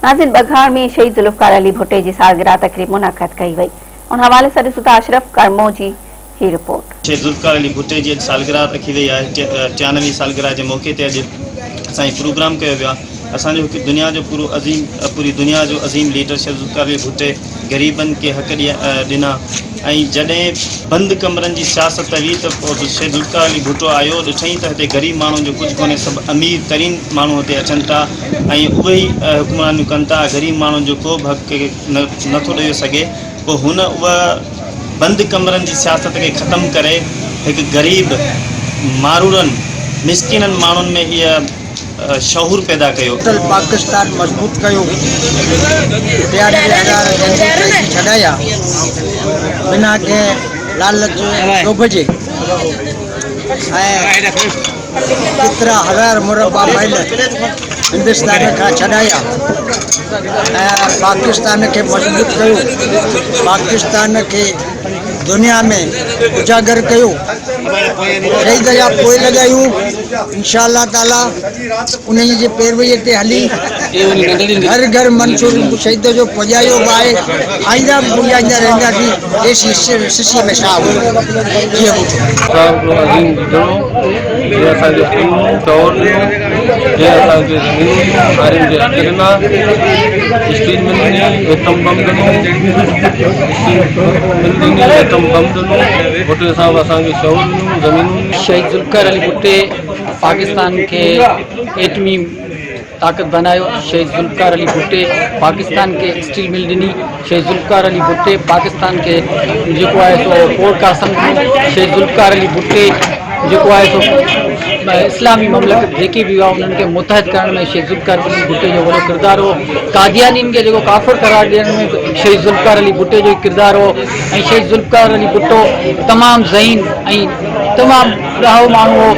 नाज़रीन, ॿगहाण में शहीद ज़ुल्फ़कार अली भुट्टे जी सालगिरह तक़रीब मुनक़द कई वई। उन हवाले से ॾिसूं था अशरफ करमो जी ही रिपोर्ट। शहीद ज़ुल्फ़कार अली भुट्टे जी सालगिरह रखी वई आहे। 93वीं सालगिरह के मौके ते अॼु असांजो प्रोग्राम कयो वियो आहे। असांजो दुनिया जो पूरी दुनिया जो अज़ीम लीडर शहीद ज़ुल्फ़कार अली भुट्टे ग़रीबन के हक़ ॾिना ऐं जॾहिं बंद कमरनि जी सियासत हुई त पोइ शहीद ज़ुल्फ़कार अली भुट्टो आयो, ॾिठईं त हिते ग़रीब माण्हुनि जो कुझु कोन्हे, सभु अमीर तरीन माण्हू हिते अचनि था ऐं उहे ई हुक्मरानियूं कनि था। ग़रीब माण्हुनि जो को बि हक़ नथो ॾेई सघे। पोइ हुन उहा बंद कमरनि जी सियासत खे ख़तमु करे हिकु ग़रीब मारूरनि मिसकिननि माण्हुनि में इहा शऊर पैदा कयो। पाकिस्तान मजबूत कयो, छॾाया बिना के लालच लोभ जे केतिरा हज़ार मुरबा माइल हिंदुस्तान खां छॾाया ऐं पाकिस्तान खे मजबूत कयो, पाकिस्तान के दुनिया में उजागर कयो। शहीद जा पोइ लॻायूं इंशाअल्लाह ताला उन्हनि जे पैरवीअ ते हली घर घर मंसूर शहीद जो पुॼायो बि आहे, आईंदा बि पुॼाईंदा रहंदासीं। देश शिशी में छा शहीद ज़ुल्फ़कार अली भुट्टे पाकिस्तान के एटमी ताकत बनायो। शहीद ज़ुल्फ़कार अली भुट्टे पाकिस्तान के स्टील मिल ॾिनी। शहीद ज़ुल्फ़कार अली भुट्टे पाकिस्तान के जेको आहे सो पोर्ट कासम। शहीद ज़ुल्फ़कार अली भुट्टे जेको आहे सो इस्लामी ममलकत जेके भी हुआ उन्हनि खे मुतहद करण में शहीद ज़ुल्फ़कार अली भुट्टे जो वॾो किरदारु हो। कादियानीन खे जेको काफ़िर करार ॾियण में शहीद ज़ुल्फ़कार अली भुट्टे जो किरदारु हो ऐं शहीद ज़ुल्फ़कार अली भुट्टो तमामु ज़हीन ऐं तमामु ॾाढो माण्हू हो